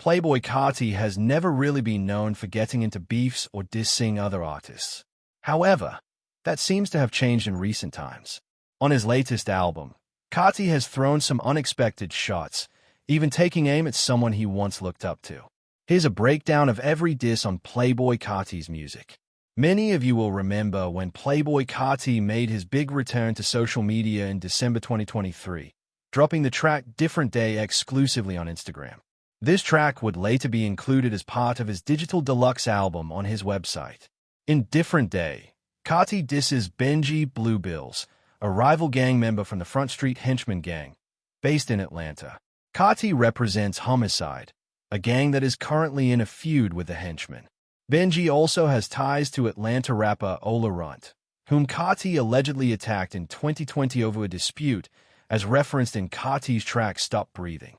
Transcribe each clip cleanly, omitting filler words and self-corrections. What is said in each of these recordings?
Playboi Carti has never really been known for getting into beefs or dissing other artists. However, that seems to have changed in recent times. On his latest album, Carti has thrown some unexpected shots, even taking aim at someone he once looked up to. Here's a breakdown of every diss on Playboi Carti's music. Many of you will remember when Playboi Carti made his big return to social media in December 2023, dropping the track Different Day exclusively on Instagram. This track would later be included as part of his digital deluxe album on his website. In Different Day, Carti disses Benji Blue Bills, a rival gang member from the Front Street Henchmen gang, based in Atlanta. Carti represents Homicide, a gang that is currently in a feud with the Henchmen. Benji also has ties to Atlanta rapper Ola Runt, whom Carti allegedly attacked in 2020 over a dispute, as referenced in Carti's track Stop Breathing.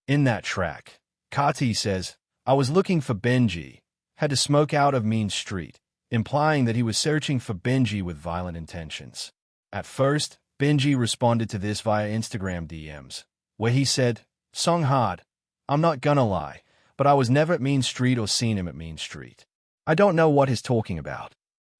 In that track, Carti says, "I was looking for Benji, had to smoke out of Mean Street," implying that he was searching for Benji with violent intentions. At first, Benji responded to this via Instagram DMs, where he said, "Song hard. I'm not gonna lie, but I was never at Mean Street or seen him at Mean Street. I don't know what he's talking about."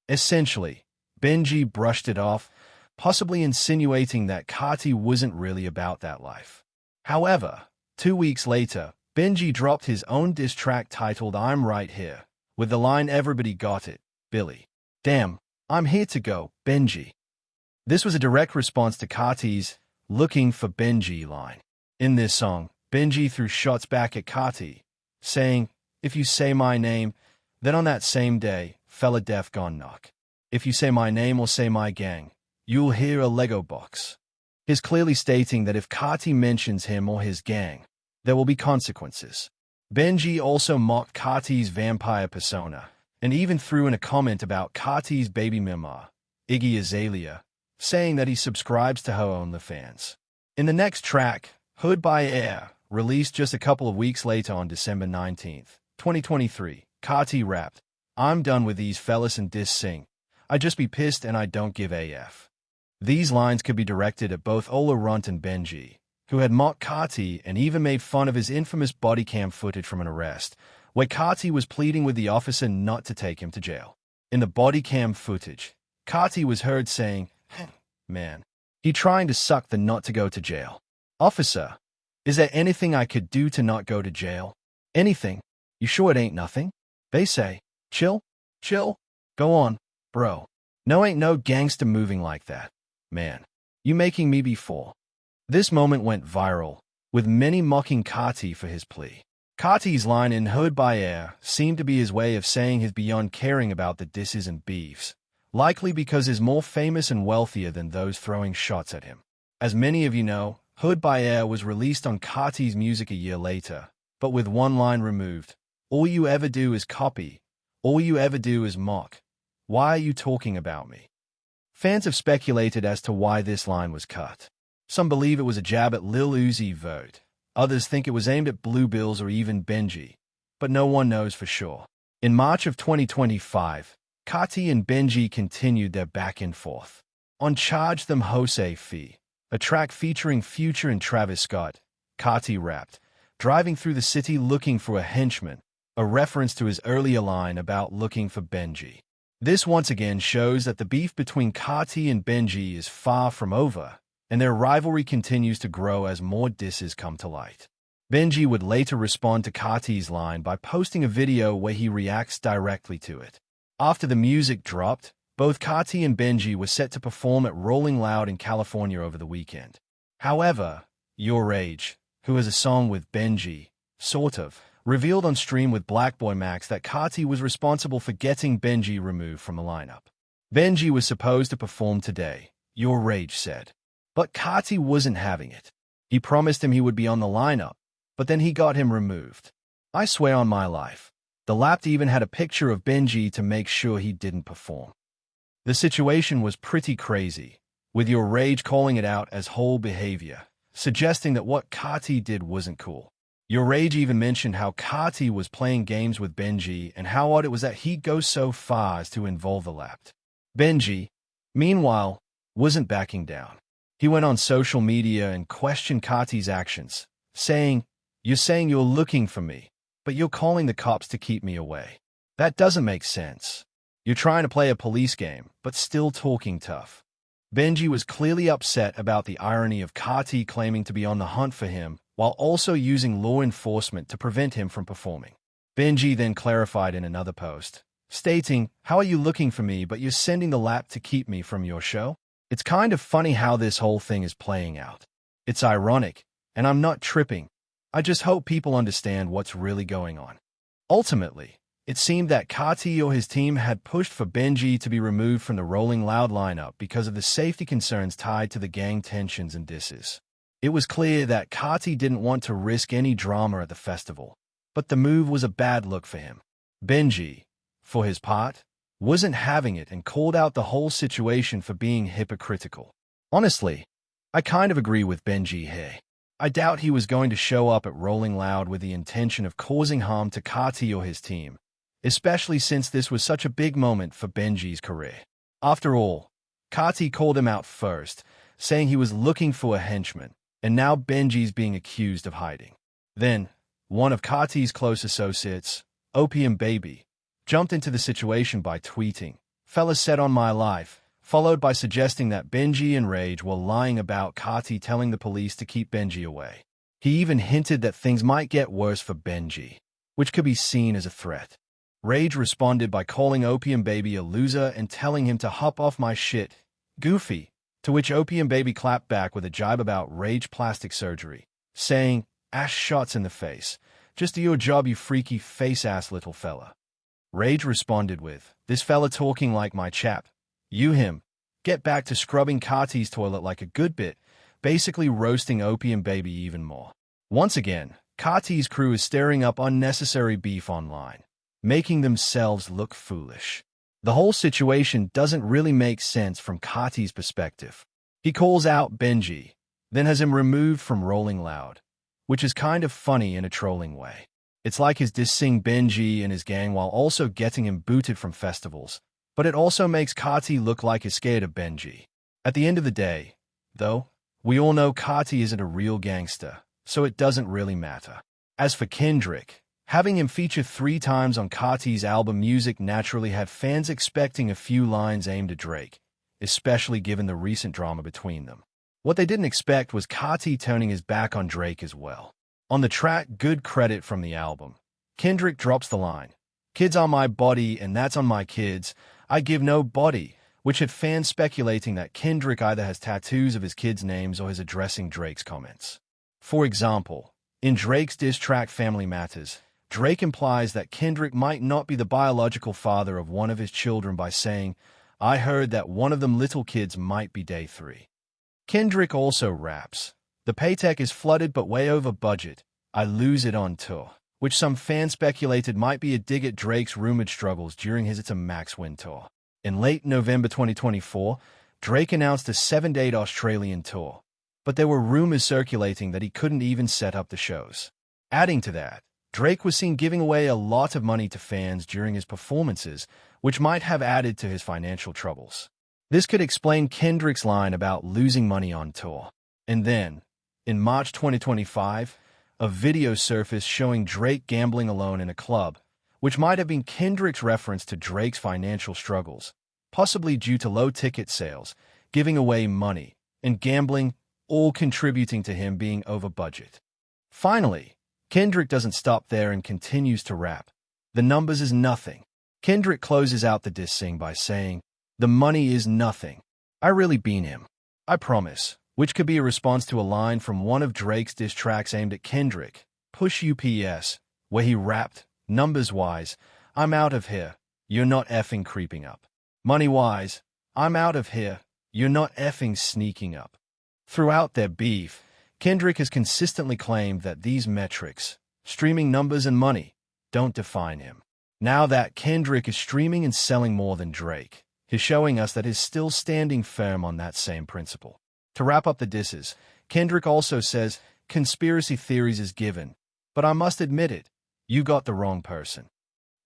Essentially, Benji brushed it off, possibly insinuating that Carti wasn't really about that life. However, 2 weeks later, Benji dropped his own diss track titled I'm Right Here, with the line Everybody Got It, Billy. Damn, I'm here to go, Benji. This was a direct response to Carti's Looking for Benji line. In this song, Benji threw shots back at Carti, saying, "If you say my name, then on that same day, fella death gon' knock. If you say my name or say my gang, you'll hear a Lego box." He's clearly stating that if Carti mentions him or his gang, there will be consequences. Benji also mocked Carti's vampire persona, and even threw in a comment about Carti's baby mama, Iggy Azalea, saying that he subscribes to her OnlyFans. In the next track, Hood by Air, released just a couple of weeks later on December 19th, 2023, Carti rapped, "I'm done with these fellas and diss sing. I just be pissed and I don't give AF." These lines could be directed at both Ola Runt and Benji, who had mocked Carti and even made fun of his infamous body cam footage from an arrest, where Carti was pleading with the officer not to take him to jail. In the body cam footage, Carti was heard saying, "Man, he trying to suck the not to go to jail. Officer, is there anything I could do to not go to jail? Anything? You sure it ain't nothing?" They say, "Chill, chill, go on, bro. No ain't no gangster moving like that. Man, you making me be full." This moment went viral, with many mocking Carti for his plea. Carti's line in Hood by Air seemed to be his way of saying he's beyond caring about the disses and beefs, likely because he's more famous and wealthier than those throwing shots at him. As many of you know, Hood by Air was released on Carti's music a year later, but with one line removed. "All you ever do is copy. All you ever do is mock. Why are you talking about me?" Fans have speculated as to why this line was cut. Some believe it was a jab at Lil Uzi Vert. Others think it was aimed at Blue Bills or even Benji, but no one knows for sure. In March of 2025, Carti and Benji continued their back and forth. On Charge Them Jose Fee, a track featuring Future and Travis Scott, Carti rapped, "Driving through the city looking for a henchman," a reference to his earlier line about looking for Benji. This once again shows that the beef between Carti and Benji is far from over, and their rivalry continues to grow as more disses come to light. Benji would later respond to Carti's line by posting a video where he reacts directly to it. After the music dropped, both Carti and Benji were set to perform at Rolling Loud in California over the weekend. However, Your Rage, who has a song with Benji, sort of, revealed on stream with Blackboy Max that Carti was responsible for getting Benji removed from the lineup. Benji was supposed to perform today, Your Rage said. But Carti wasn't having it. He promised him he would be on the lineup, but then he got him removed. I swear on my life, the Lapped even had a picture of Benji to make sure he didn't perform. The situation was pretty crazy, with Your Rage calling it out as whole behavior, suggesting that what Carti did wasn't cool. Your Rage even mentioned how Carti was playing games with Benji and how odd it was that he'd go so far as to involve the Lapped. Benji, meanwhile, wasn't backing down. He went on social media and questioned Carti's actions, saying, "You're saying you're looking for me. but you're calling the cops to keep me away. That doesn't make sense. You're trying to play a police game, but still talking tough. Benji was clearly upset about the irony of Carti claiming to be on the hunt for him, while also using law enforcement to prevent him from performing. Benji then clarified in another post, stating, "How are you looking for me, but you're sending the lap to keep me from your show?" It's kind of funny how this whole thing is playing out. It's ironic, and I'm not tripping. I just hope people understand what's really going on. Ultimately, it seemed that Carti or his team had pushed for Benji to be removed from the Rolling Loud lineup because of the safety concerns tied to the gang tensions and disses. It was clear that Carti didn't want to risk any drama at the festival, but the move was a bad look for him. Benji, for his part, wasn't having it and called out the whole situation for being hypocritical. Honestly, I kind of agree with Benji here. I doubt he was going to show up at Rolling Loud with the intention of causing harm to Carti or his team, especially since this was such a big moment for Benji's career. After all, Carti called him out first, saying he was looking for a henchman, and now Benji's being accused of hiding. Then, one of Carti's close associates, Opium Baby, jumped into the situation by tweeting, "Fella said on my life," followed by suggesting that Benji and Rage were lying about Carti telling the police to keep Benji away. He even hinted that things might get worse for Benji, which could be seen as a threat. Rage responded by calling Opium Baby a loser and telling him to hop off my shit, goofy, to which Opium Baby clapped back with a jibe about Rage plastic surgery, saying, "Ash shots in the face. Just do your job, you freaky face-ass little fella." Rage responded with, "This fella talking like my chap. You him. Get back to scrubbing Carti's toilet like a good bit," basically roasting Opium Baby even more. Once again, Carti's crew is stirring up unnecessary beef online, making themselves look foolish. The whole situation doesn't really make sense from Carti's perspective. He calls out Benji, then has him removed from Rolling Loud, which is kind of funny in a trolling way. It's like he's dissing Benji and his gang while also getting him booted from festivals, but it also makes Carti look like he's scared of Benji. At the end of the day, though, we all know Carti isn't a real gangster, so it doesn't really matter. As for Kendrick, having him feature 3 times on Carti's album Music naturally had fans expecting a few lines aimed at Drake, especially given the recent drama between them. What they didn't expect was Carti turning his back on Drake as well. On the track Good Credit from the album, Kendrick drops the line, "Kids are my body and that's on my kids. I give no body," which had fans speculating that Kendrick either has tattoos of his kids' names or is addressing Drake's comments. For example, in Drake's diss track Family Matters, Drake implies that Kendrick might not be the biological father of one of his children by saying, "I heard that one of them little kids might be day 3. Kendrick also raps, "The paycheck is flooded but way over budget. I lose it on tour," which some fans speculated might be a dig at Drake's rumored struggles during his It's a Max Win tour. In late November 2024, Drake announced a 7-date Australian tour, but there were rumors circulating that he couldn't even set up the shows. Adding to that, Drake was seen giving away a lot of money to fans during his performances, which might have added to his financial troubles. This could explain Kendrick's line about losing money on tour. And then, in March 2025, a video surfaced showing Drake gambling alone in a club, which might have been Kendrick's reference to Drake's financial struggles, possibly due to low ticket sales, giving away money, and gambling, all contributing to him being over budget. Finally, Kendrick doesn't stop there and continues to rap. "The numbers is nothing." Kendrick closes out the dissing by saying, "The money is nothing. I really been him. I promise," which could be a response to a line from one of Drake's diss tracks aimed at Kendrick, Push UPS, where he rapped, "Numbers-wise, I'm out of here. You're not effing creeping up. Money-wise, I'm out of here. You're not effing sneaking up." Throughout their beef, Kendrick has consistently claimed that these metrics, streaming numbers and money, don't define him. Now that Kendrick is streaming and selling more than Drake, he's showing us that he's still standing firm on that same principle. To wrap up the disses, Kendrick also says, "Conspiracy theories is given, but I must admit it, you got the wrong person."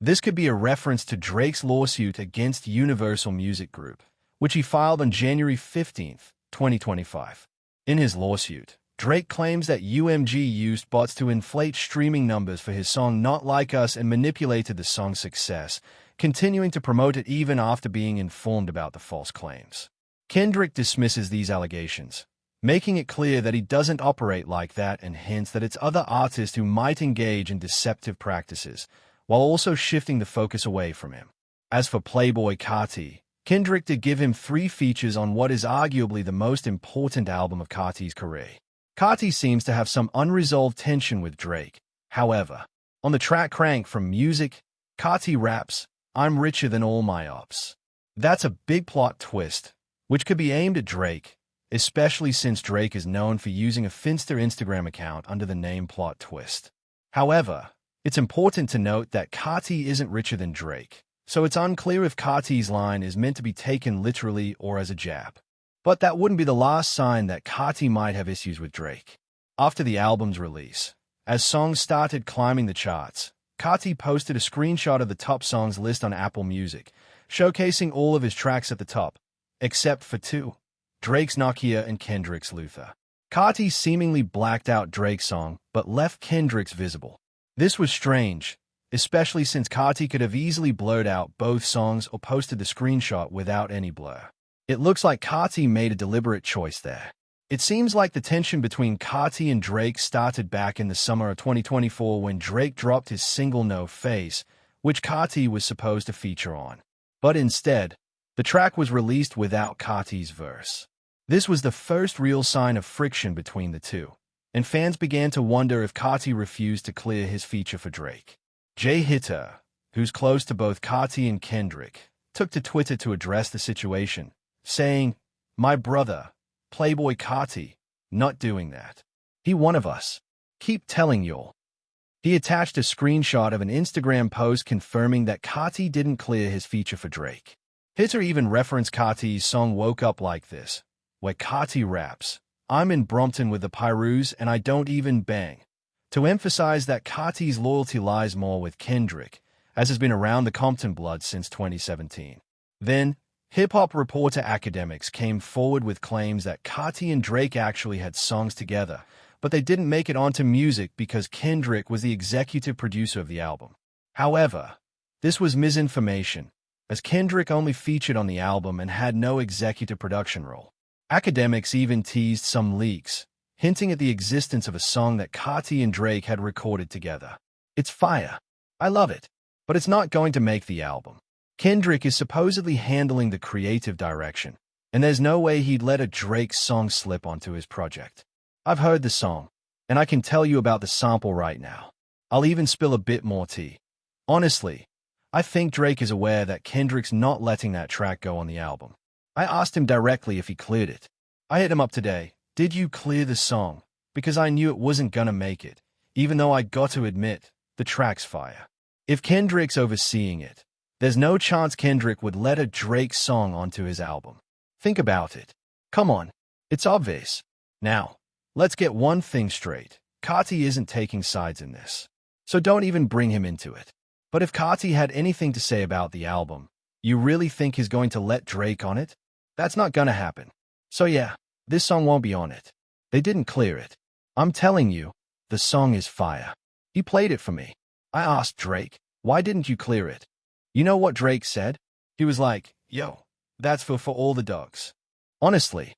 This could be a reference to Drake's lawsuit against Universal Music Group, which he filed on January 15, 2025. In his lawsuit, Drake claims that UMG used bots to inflate streaming numbers for his song Not Like Us and manipulated the song's success, continuing to promote it even after being informed about the false claims. Kendrick dismisses these allegations, making it clear that he doesn't operate like that and hints that it's other artists who might engage in deceptive practices, while also shifting the focus away from him. As for Playboi Carti, Kendrick did give him 3 features on what is arguably the most important album of Carti's career. Carti seems to have some unresolved tension with Drake. However, on the track Crank from Music, Carti raps, "I'm richer than all my ops." That's a big plot twist, which could be aimed at Drake, especially since Drake is known for using a Finster Instagram account under the name Plot Twist. However, it's important to note that Carti isn't richer than Drake, so it's unclear if Carti's line is meant to be taken literally or as a jab. But that wouldn't be the last sign that Carti might have issues with Drake. After the album's release, as songs started climbing the charts, Carti posted a screenshot of the top songs list on Apple Music, showcasing all of his tracks at the top, except for 2, Drake's Nokia and Kendrick's Luther. Carti seemingly blacked out Drake's song, but left Kendrick's visible. This was strange, especially since Carti could have easily blurred out both songs or posted the screenshot without any blur. It looks like Carti made a deliberate choice there. It seems like the tension between Carti and Drake started back in the summer of 2024 when Drake dropped his single No Face, which Carti was supposed to feature on. But instead, the track was released without Carti's verse. This was the first real sign of friction between the two, and fans began to wonder if Carti refused to clear his feature for Drake. Jay Hitter, who's close to both Carti and Kendrick, took to Twitter to address the situation, saying, "My brother, Playboi Carti, not doing that. He one of us. Keep telling y'all." He attached a screenshot of an Instagram post confirming that Carti didn't clear his feature for Drake. Hitter even referenced Carti's song Woke Up Like This, where Carti raps, "I'm in Brompton with the Pyrus and I don't even bang," to emphasize that Carti's loyalty lies more with Kendrick, as has been around the Compton blood since 2017. Then, hip-hop reporter Academics came forward with claims that Carti and Drake actually had songs together, but they didn't make it onto Music because Kendrick was the executive producer of the album. However, this was misinformation, as Kendrick only featured on the album and had no executive production role. Academics even teased some leaks, hinting at the existence of a song that Carti and Drake had recorded together. It's fire. I love it, but it's not going to make the album. Kendrick is supposedly handling the creative direction, and there's no way he'd let a Drake song slip onto his project. I've heard the song, and I can tell you about the sample right now. I'll even spill a bit more tea. Honestly, I think Drake is aware that Kendrick's not letting that track go on the album. I asked him directly if he cleared it. I hit him up today. "Did you clear the song?" Because I knew it wasn't gonna make it, even though I got to admit, the track's fire. If Kendrick's overseeing it, there's no chance Kendrick would let a Drake song onto his album. Think about it. Come on, it's obvious. Now, let's get one thing straight. Carti isn't taking sides in this, so don't even bring him into it. But if Carti had anything to say about the album, you really think he's going to let Drake on it? That's not gonna happen. So yeah, this song won't be on it. They didn't clear it. I'm telling you, the song is fire. He played it for me. I asked Drake, "Why didn't you clear it?" You know what Drake said? He was like, "Yo, that's for all the dogs." Honestly,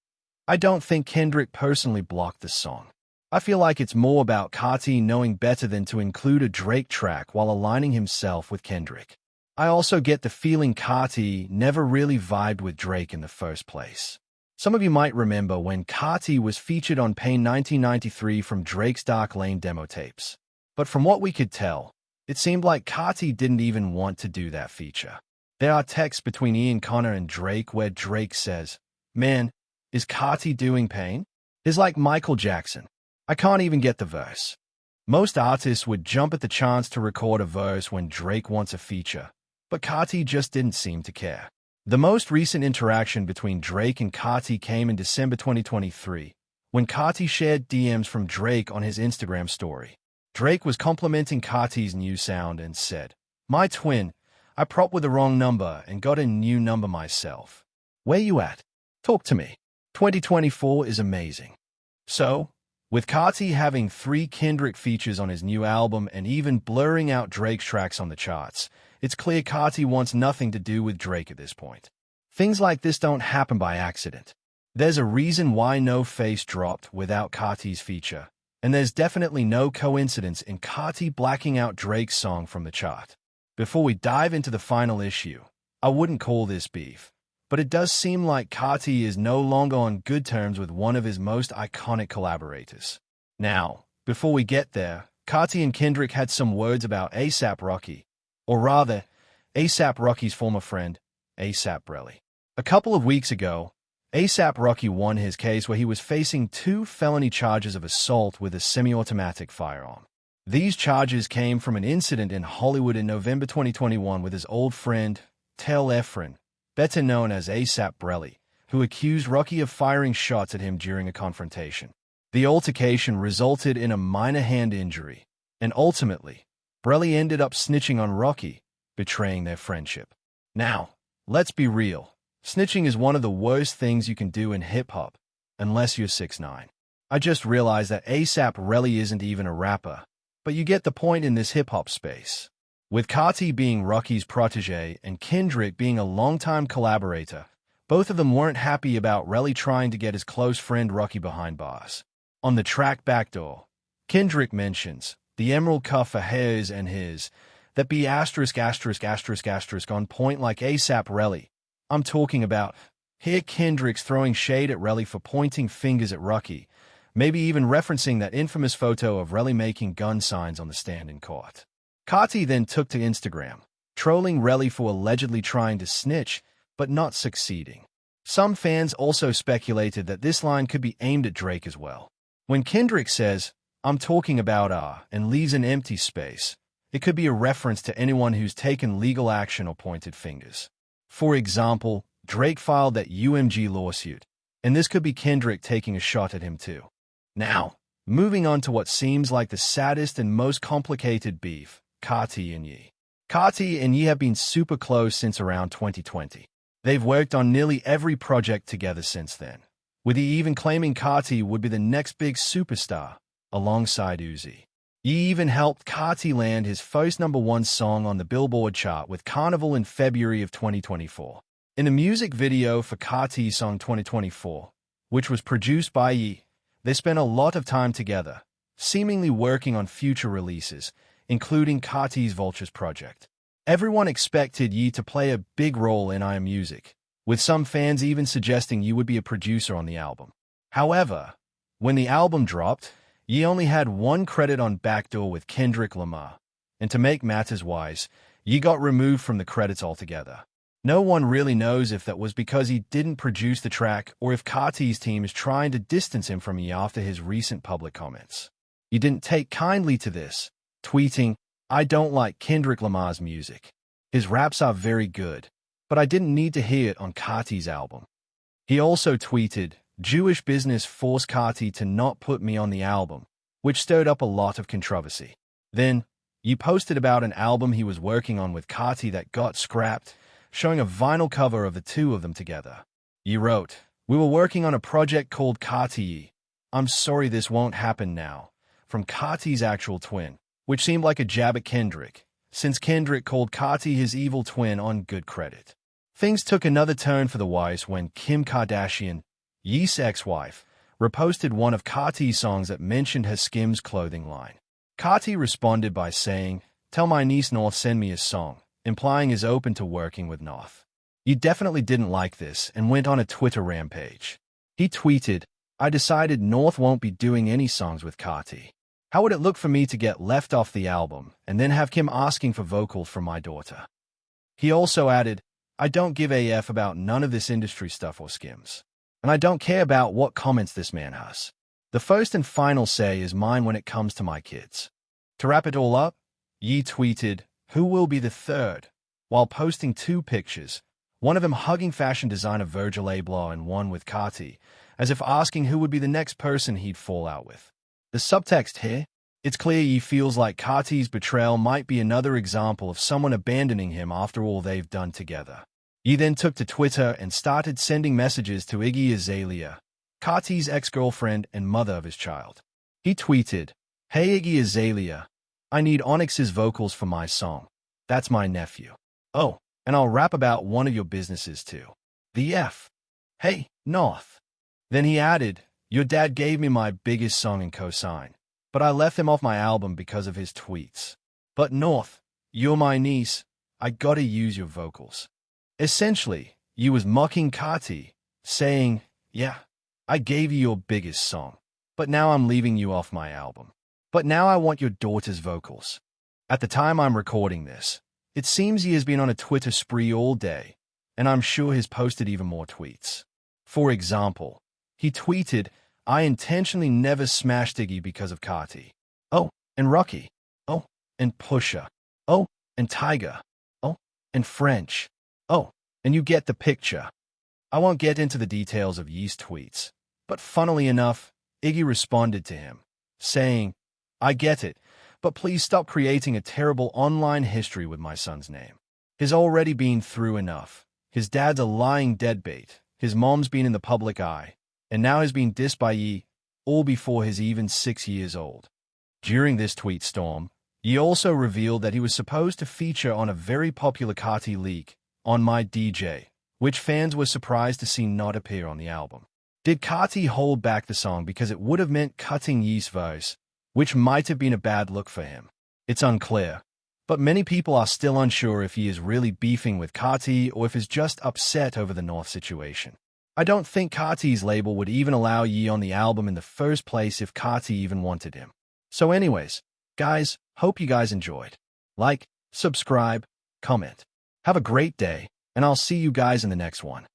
I don't think Kendrick personally blocked this song. I feel like it's more about Carti knowing better than to include a Drake track while aligning himself with Kendrick. I also get the feeling Carti never really vibed with Drake in the first place. Some of you might remember when Carti was featured on Pain 1993 from Drake's Dark Lane demo tapes. But from what we could tell, it seemed like Carti didn't even want to do that feature. There are texts between Ian Connor and Drake where Drake says, "Man, is Carti doing Pain?" It's like Michael Jackson. I can't even get the verse. Most artists would jump at the chance to record a verse when Drake wants a feature, but Carti just didn't seem to care. The most recent interaction between Drake and Carti came in December 2023, when Carti shared DMs from Drake on his Instagram story. Drake was complimenting Carti's new sound and said, "My twin, I propped with the wrong number and got a new number myself. Where you at? Talk to me. 2024 is amazing." So, With Carti having 3 Kendrick features on his new album and even blurring out Drake's tracks on the charts, it's clear Carti wants nothing to do with Drake at this point. Things like this don't happen by accident. There's a reason why No Face dropped without Carti's feature, and there's definitely no coincidence in Carti blacking out Drake's song from the chart. Before we dive into the final issue, I wouldn't call this beef, but it does seem like Carti is no longer on good terms with one of his most iconic collaborators. Now, before we get there, Carti and Kendrick had some words about A$AP Rocky, or rather, A$AP Rocky's former friend, A$AP Rocky. A couple of weeks ago, A$AP Rocky won his case where he was facing 2 felony charges of assault with a semi-automatic firearm. These charges came from an incident in Hollywood in November 2021 with his old friend, Tel Efron, better known as A$AP Rocky, who accused Rocky of firing shots at him during a confrontation. The altercation resulted in a minor hand injury, and ultimately, Rocky ended up snitching on Rocky, betraying their friendship. Now, let's be real. Snitching is one of the worst things you can do in hip-hop, unless you're 6ix9ine. I just realized that A$AP Rocky isn't even a rapper, but you get the point in this hip-hop space. With Carti being Rocky's protege and Kendrick being a longtime collaborator, both of them weren't happy about Rocky trying to get his close friend Rocky behind bars. On the track Backdoor, Kendrick mentions, the emerald cuff for hers and his, that be ***** on point like A$AP Rocky. I'm talking about, here Kendrick's throwing shade at Rocky for pointing fingers at Rocky, maybe even referencing that infamous photo of Rocky making gun signs on the stand in court. Carti then took to Instagram, trolling Rocky for allegedly trying to snitch, but not succeeding. Some fans also speculated that this line could be aimed at Drake as well. When Kendrick says, I'm talking about and leaves an empty space, it could be a reference to anyone who's taken legal action or pointed fingers. For example, Drake filed that UMG lawsuit, and this could be Kendrick taking a shot at him too. Now, moving on to what seems like the saddest and most complicated beef, Carti and Ye. Carti and Ye have been super close since around 2020. They've worked on nearly every project together since then, with Ye even claiming Carti would be the next big superstar, alongside Uzi. Ye even helped Carti land his first #1 song on the Billboard chart with Carnival in February of 2024. In a music video for Carti's song 2024, which was produced by Ye, they spent a lot of time together, seemingly working on future releases, including Carti's Vultures project. Everyone expected Ye to play a big role in Music, with some fans even suggesting Ye would be a producer on the album. However, when the album dropped, Ye only had 1 credit on Backdoor with Kendrick Lamar, and to make matters worse, Ye got removed from the credits altogether. No one really knows if that was because he didn't produce the track or if Carti's team is trying to distance him from Ye after his recent public comments. Ye didn't take kindly to this, tweeting, I don't like Kendrick Lamar's music. His raps are very good, but I didn't need to hear it on Carti's album. He also tweeted, Jewish business forced Carti to not put me on the album, which stirred up a lot of controversy. Then, Ye posted about an album he was working on with Carti that got scrapped, showing a vinyl cover of the 2 of them together. Ye wrote, we were working on a project called Carti. I'm sorry this won't happen now, from Carti's actual twin, which seemed like a jab at Kendrick, since Kendrick called Carti his evil twin on good credit. Things took another turn for the worse when Kim Kardashian, Ye's ex-wife, reposted one of Carti's songs that mentioned her Skims clothing line. Carti responded by saying, tell my niece North send me a song, implying he's open to working with North. Ye definitely didn't like this and went on a Twitter rampage. He tweeted, I decided North won't be doing any songs with Carti. How would it look for me to get left off the album and then have Kim asking for vocals from my daughter? He also added, I don't give a F about none of this industry stuff or Skims. And I don't care about what comments this man has. The first and final say is mine when it comes to my kids. To wrap it all up, Ye tweeted, who will be the third, while posting 2 pictures, one of them hugging fashion designer Virgil Abloh and one with Carti, as if asking who would be the next person he'd fall out with. The subtext here, it's clear Ye feels like Carti's betrayal might be another example of someone abandoning him after all they've done together. Ye then took to Twitter and started sending messages to Iggy Azalea, Carti's ex-girlfriend and mother of his child. He tweeted, "Hey Iggy Azalea, I need Onyx's vocals for my song. That's my nephew. Oh, and I'll rap about one of your businesses too. The F. Hey, North." Then he added, "Your dad gave me my biggest song in cosign, but I left him off my album because of his tweets. But North, you're my niece. I gotta use your vocals." Essentially, you was mocking Carti, saying, "Yeah, I gave you your biggest song, but now I'm leaving you off my album. But now I want your daughter's vocals." At the time I'm recording this, it seems he has been on a Twitter spree all day, and I'm sure he's posted even more tweets. For example, he tweeted, "I intentionally never smashed Iggy because of Carti. Oh, and Rocky. Oh, and Pusha. Oh, and Tiger. Oh, and French. Oh, and you get the picture." I won't get into the details of Ye's tweets, but funnily enough, Iggy responded to him, saying, "I get it, but please stop creating a terrible online history with my son's name. He's already been through enough. His dad's a lying deadbeat, his mom's been in the public eye, and now he's been dissed by Ye, all before he's even 6 years old." During this tweet storm, Ye also revealed that he was supposed to feature on a very popular Carti leak, On My DJ, which fans were surprised to see not appear on the album. Did Carti hold back the song because it would have meant cutting Ye's voice, which might have been a bad look for him? It's unclear, but many people are still unsure if he is really beefing with Carti or if he's just upset over the North situation. I don't think Carti's label would even allow Ye on the album in the first place if Carti even wanted him. So anyways, guys, hope you guys enjoyed. Like, subscribe, comment. Have a great day, and I'll see you guys in the next one.